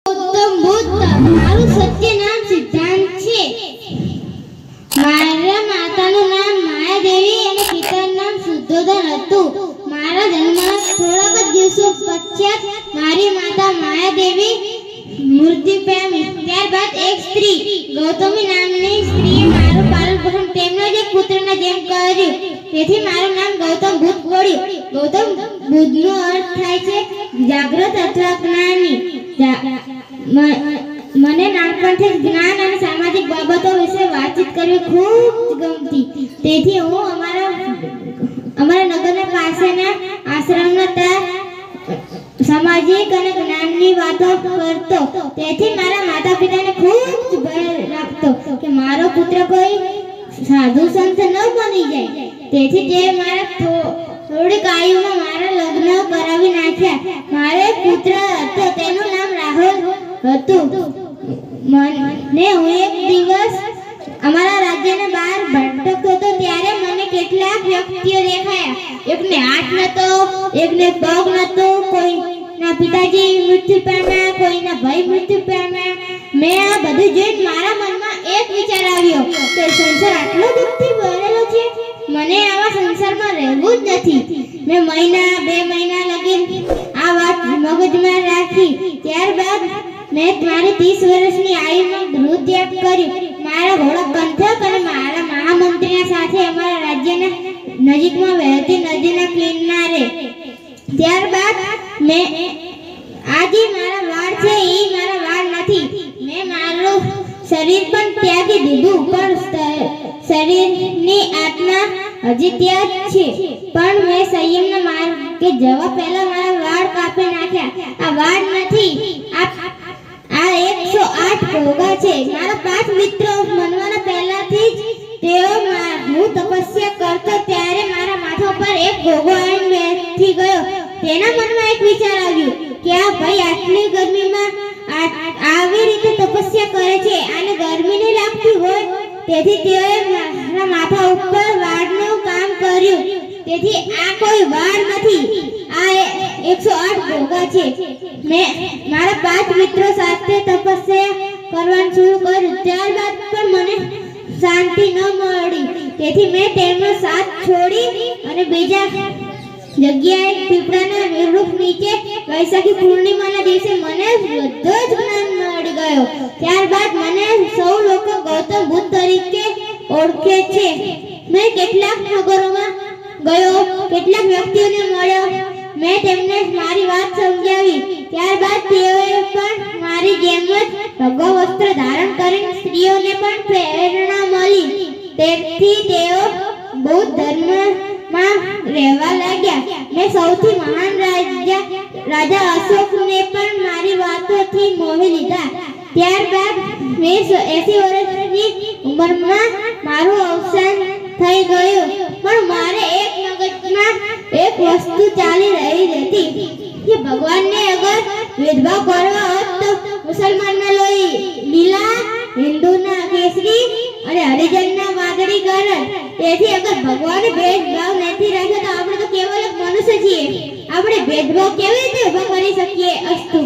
ગૌતમ બુદ્ધ મારું સત્ય નામ સિદ્ધાંત છે. મારા માતાનું નામ માયાદેવી અને પિતાનું નામ શુદ્ધોધન હતું. મારા જન્મના થોડાક જ દિવસો પશ્ચાત મારી માતા માયાદેવી મૃત્યુ પામી. ત્યારબાદ એક સ્ત્રી ગૌતમી નામની સ્ત્રીએ મારું પાલન પોષણ તેમના જ એક પુત્રના જેમ કર્યું. તેથી મારું નામ ગૌતમ બુદ્ધ પડ્યું. ગૌતમ બુદ્ધનો અર્થ થાય છે જાગૃત અથવા જ્ઞાની. મને નાનપણથી જ્ઞાન અને સામાજિક બાબતો વિશે વાતચીત કરવી ખૂબ ગમતી. તેથી હું અમારા નગરના પાસેના આશ્રમના સામાજિક અને જ્ઞાનની વાતો કરતો. તેથી મારા માતા પિતાને ખૂબ ભય લાગતો કે મારો પુત્ર કોઈ સાધુ સંત ન બની જાય. તેથી તે મારા થોડીક આયુમાં મારા લગ્ન કરાવી નાખ્યા. મારે પુત્ર હતો, તેનું નામ રાહુલ હતું. મને હું એક દિવસ અમારા રાજ્યની બહાર ભટકતો હતો ત્યારે મને કેટલાક વ્યક્તિઓ દેખાયા. એકને હાથ નતો, એકને પગ નતો, કોઈના પિતાજી મૃત્યુ પામ્યા, કોઈના ભાઈ મૃત્યુ પામ્યા. મેં આ બધું જોઈને મારા મનમાં એક વિચાર આવ્યો કે સંસાર આટલો દુઃખથી ભરેલો છે, મને આવા સંસારમાં રહેવું જ નથી. મેં બે મહિના લગી આ વાત મગજમાં રાખી. ત્યારબાદ મેં મારી 30 વર્ષની આયુમાં ગૃહત્યાગ કર્યું. મારા ઘોડા પંથક અને મારા મહામંત્રીના સાથે અમારા રાજ્યના નજીકમાં વહેતી નદીના કિનારે. ત્યારબાદ મેં આજે મારા વાળ છે એ મારા વાળ નથી. મેં મારું શરીર પણ ત્યાગી દીધું, પણ શરીરની આત્મા હજી ત્યાં જ છે. પણ મેં સંયમના માર્ગે જવા પહેલા મારા વાળ કાપી નાખ્યા. આ વાળ નથી, આ 108 ભોગા છે. મારા 5 મિત્રો મનવાના પહેલાથી જ તેઓ હું તપસ્યા કરતો ત્યારે મારા માથા પર એક ભોગો આવીને બેઠી ગયો. તેના મનમાં એક વિચાર આવ્યો કે આ ભાઈ આટલી ગરમીમાં આવી રીતે તપસ્યા કરે છે, આને ગરમી નહીં લાગતી હોય. તેથી તેઓએ મારા માથા ઉપર વાળનું કામ કર્યું. તેથી આ કોઈ વાળ નથી, આ 108 ભોગા છે. મેં મારા 5 મિત્રો સાથે તપસ્યા કરવાનું શરૂ કર્યું. ત્યારબાદ પણ મને શાંતિ ન મળી. તેથી મેં તેમનો સાથ છોડી અને બીજા જગ્યાએ પીપળાના વૃક્ષ નીચે વૈશાખી પૂર્ણિમાના દિવસે મને બધો જ જ્ઞાન મળી ગયો. ત્યારબાદ મને સૌ લોકો ગૌતમ બુદ્ધ તરીકે ઓળખે છે. મેં કેટલાક નગરોમાં ગયો, કેટલાક વ્યક્તિઓને મળ્યો. મેં તેમને મારી વાત સમજાવી. ત્યારબાદ તેઓએ પણ મારી જેમ જ ભગવા વસ્ત્ર ધારણ કરીને સ્ત્રીઓને પણ પ્રેરણા મળી. તેથી તેઓ બૌદ્ધ ધર્મમાં રહેવા લાગ્યા. મેં સૌથી મહાન રાજા અશોકને પણ મારી વાતોથી મોહી લીધા. ત્યારબાદ મેં 80 વર્ષની ઉંમરમાં મારું અવસાન થઈ ગયું. પણ મારે એક મગજમાં એક વસ્તુ ચાલી રહી હતી કે ભગવાનને અગર ભેદભાવ કરવો હોત તો મુસલમાનના લોહી લીલા, હિન્દુના કેસરી અને હરિજનના વાદળી કરત. તેથી અગર ભગવાને ભેદભાવ નથી રાખ્યો તો આપણે તો કેવલ મનુષ્ય છીએ. આપણે ભેદભાવ કેવી રીતે ઉભા કરી શકીએ? અસ્તુ.